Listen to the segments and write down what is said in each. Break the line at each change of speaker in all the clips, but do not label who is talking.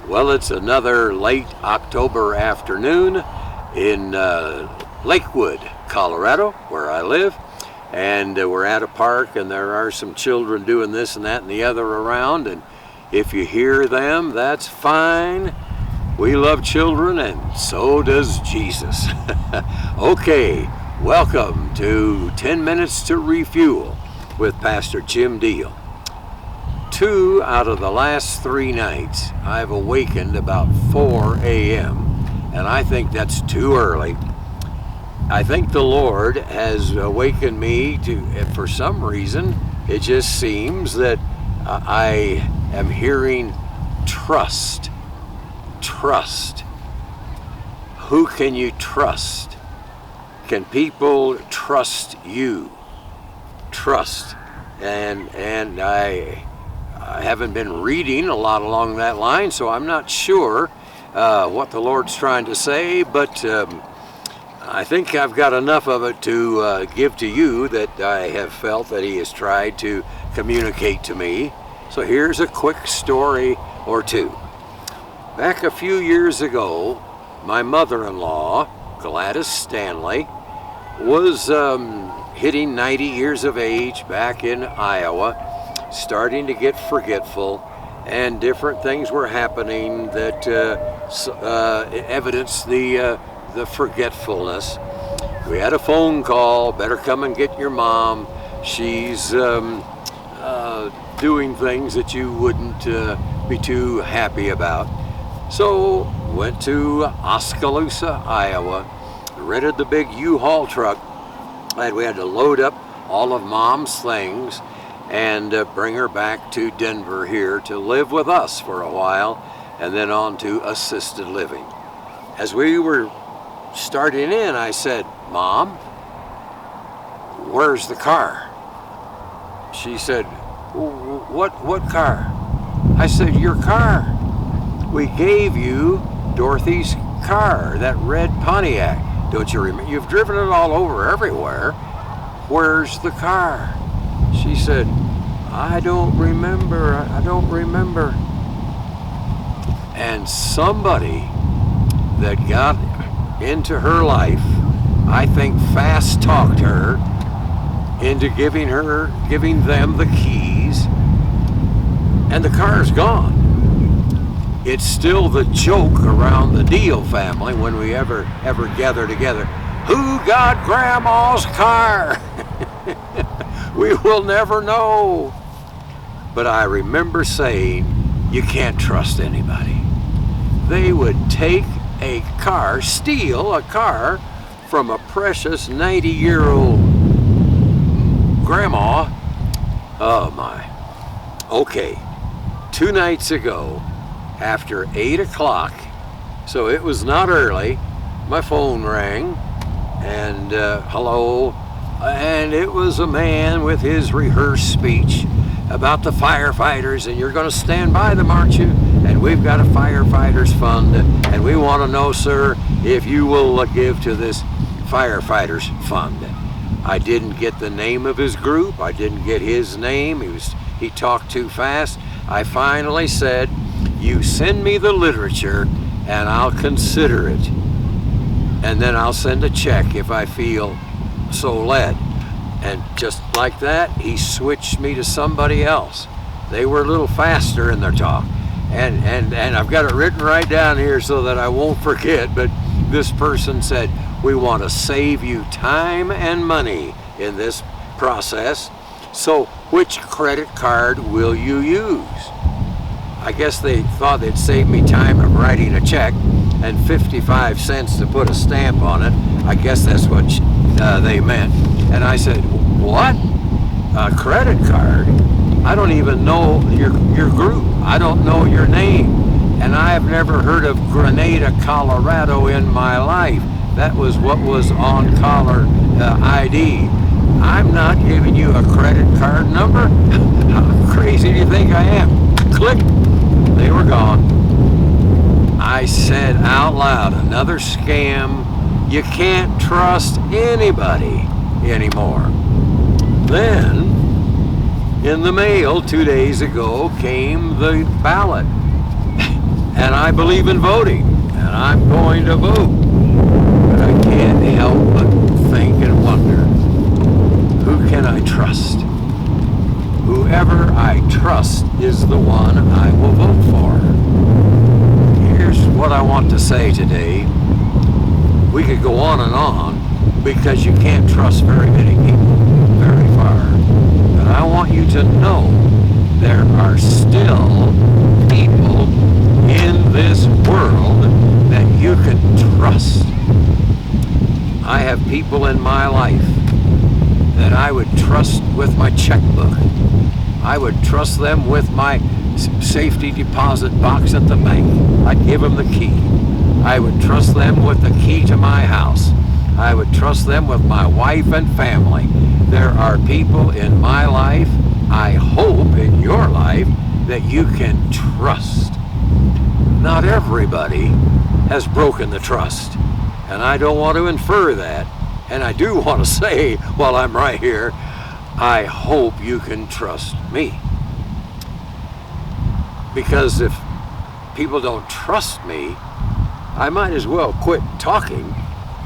Well, it's another late October afternoon in Lakewood, Colorado, where I live. And we're at a park, and there are some children doing this and that and the other around. And if you hear them, that's fine. We love children, and so does Jesus. Okay, welcome to 10 Minutes to Refuel with Pastor Jim Diehl. 2 out of the last 3 nights, I've awakened about 4 a.m., and I think that's too early. I think the Lord has awakened me to, for some reason, it just seems that I am hearing trust. Trust. Who can you trust? Can people trust you? Trust. And I haven't been reading a lot along that line, so I'm not sure what the Lord's trying to say, but I think I've got enough of it to give to you that I have felt that He has tried to communicate to me. So here's a quick story or two. Back a few years ago, my mother-in-law, Gladys Stanley, was hitting 90 years of age back in Iowa, starting to get forgetful, and different things were happening that evidenced the forgetfulness. We had a phone call, better come and get your mom. She's doing things that you wouldn't be too happy about. So went to Oskaloosa, Iowa, rented the big U-Haul truck, and we had to load up all of Mom's things and bring her back to Denver here to live with us for a while, and then on to assisted living. As we were starting in, I said, "Mom, where's the car?" She said, What car?" I said, "Your car. We gave you Dorothy's car, that red Pontiac. Don't you remember? You've driven it all over everywhere. Where's the car?" She said, I don't remember. And somebody that got into her life, I think fast talked her into giving them the keys, and the car's gone. It's still the joke around the Diehl family when we ever gather together. Who got Grandma's car? We will never know. But I remember saying, you can't trust anybody. They would take a car, steal a car from a precious 90-year-old grandma. Oh my. Okay, 2 nights ago, after 8 o'clock, so it was not early, my phone rang, and hello, and it was a man with his rehearsed speech about the firefighters, and you're going to stand by them, aren't you? And we've got a firefighters fund, and we want to know, sir, if you will give to this firefighters fund. I didn't get the name of his group. I didn't get his name. He talked too fast. I finally said, you send me the literature and I'll consider it. And then I'll send a check if I feel so led. And just like that, he switched me to somebody else. They were a little faster in their talk. And I've got it written right down here so that I won't forget, but this person said, we want to save you time and money in this process. So which credit card will you use? I guess they thought they'd save me time of writing a check and 55 cents to put a stamp on it. I guess that's what they meant. And I said, what? A credit card? I don't even know your group. I don't know your name. And I have never heard of Grenada, Colorado in my life. That was what was on caller ID. I'm not giving you a credit card number. How crazy do you think I am? Click. They were gone. I said out loud, another scam. You can't trust anybody anymore. Then, in the mail 2 days ago came the ballot. and I believe in voting, and I'm going to vote. But I can't help but think and wonder, who can I trust? Whoever I trust is the one I will vote for. Here's what I want to say today. We could go on because you can't trust very many people very far. But I want you to know there are still people in this world that you can trust. I have people in my life that I would trust with my checkbook. I would trust them with my safety deposit box at the bank. I'd give them the key. I would trust them with the key to my house. I would trust them with my wife and family. There are people in my life, I hope in your life, that you can trust. Not everybody has broken the trust, and I don't want to infer that. And I do want to say, while I'm right here, I hope you can trust me. Because if people don't trust me, I might as well quit talking,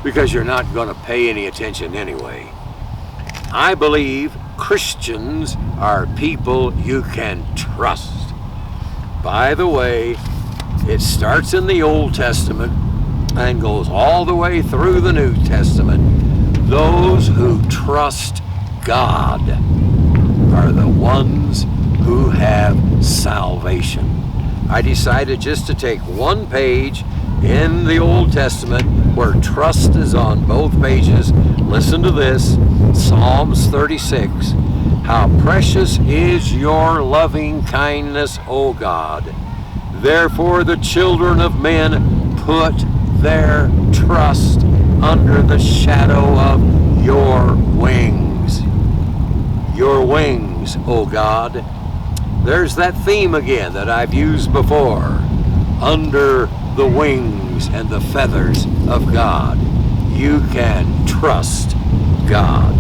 because you're not going to pay any attention anyway. I believe Christians are people you can trust. By the way, it starts in the Old Testament and goes all the way through the New Testament. Those who trust God are the ones who have salvation. I decided just to take one page in the Old Testament where trust is on both pages. Listen to this, Psalms 36. How precious is your loving kindness, O God. Therefore the children of men put their trust under the shadow of your wings. Your wings, O God. There's that theme again that I've used before. Under the wings and the feathers of God. You can trust God.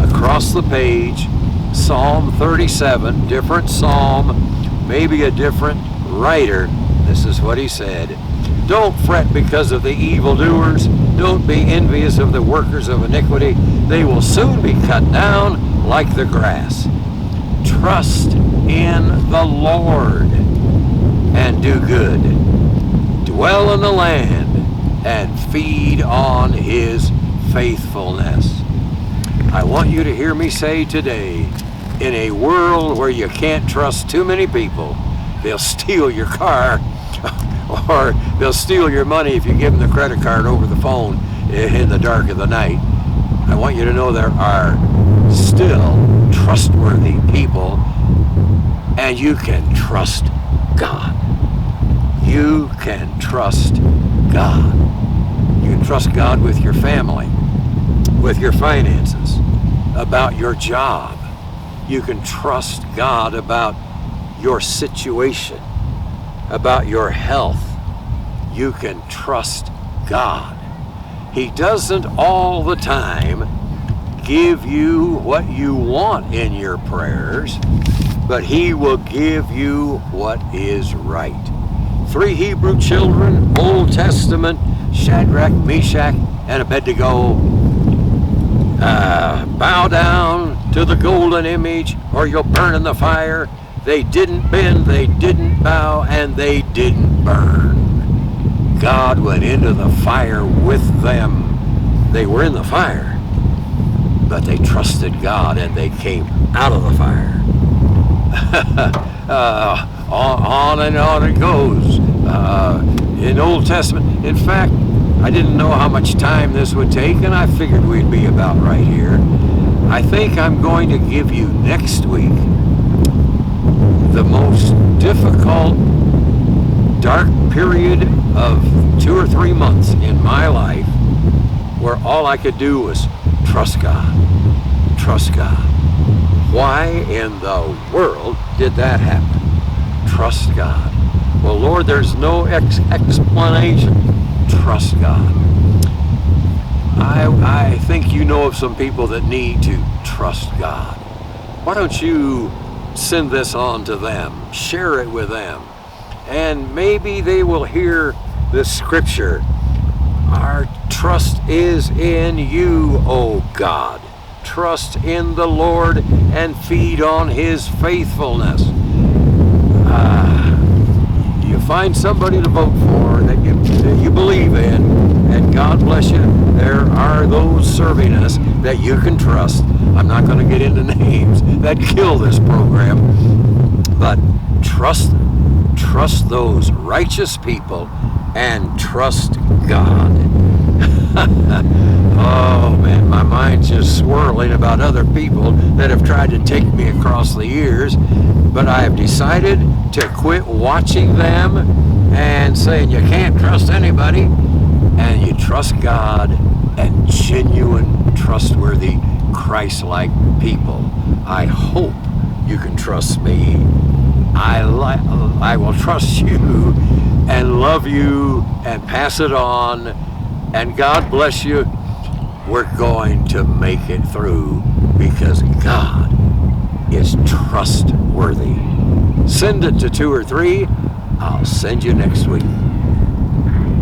Across the page, Psalm 37, different psalm, maybe a different writer. This is what he said. Don't fret because of the evildoers. Don't be envious of the workers of iniquity. They will soon be cut down like the grass. Trust in the Lord and do good. Dwell in the land and feed on his faithfulness. I want you to hear me say today, in a world where you can't trust too many people, they'll steal your car or they'll steal your money if you give them the credit card over the phone in the dark of the night. I want you to know there are still trustworthy people, and you can trust God. You can trust God. You can trust God with your family, with your finances, about your job. You can trust God about your situation, about your health. You can trust God. He doesn't all the time give you what you want in your prayers, but he will give you what is right. 3 Hebrew children, Old Testament, Shadrach, Meshach, and Abednego, bow down to the golden image or you'll burn in the fire. They didn't bend, they didn't bow, and they didn't burn. God went into the fire with them. They were in the fire, but they trusted God and they came out of the fire. On and on it goes in Old Testament. In fact, I didn't know how much time this would take, and I figured we'd be about right here. I think I'm going to give you next week the most difficult, dark period of 2 or 3 months in my life, where all I could do was trust God. Trust God. Why in the world did that happen? Trust God. Well, Lord, there's no explanation. Trust God. I think you know of some people that need to trust God. Why don't you send this on to them, share it with them, and maybe they will hear the scripture. Our trust is in you, O God. Trust in the Lord and feed on his faithfulness. You find somebody to vote for that you believe in, and God bless you. There are those serving us that you can trust. I'm not going to get into names that kill this program, but trust those righteous people and trust God. Oh man, my mind's just swirling about other people that have tried to take me across the years, but I have decided to quit watching them and saying you can't trust anybody, and you trust God and genuine, trustworthy, Christ-like people. I hope you can trust me. I will trust you and love you and pass it on, and God bless you. We're going to make it through because God is trustworthy. Send it to 2 or 3. I'll send you next week.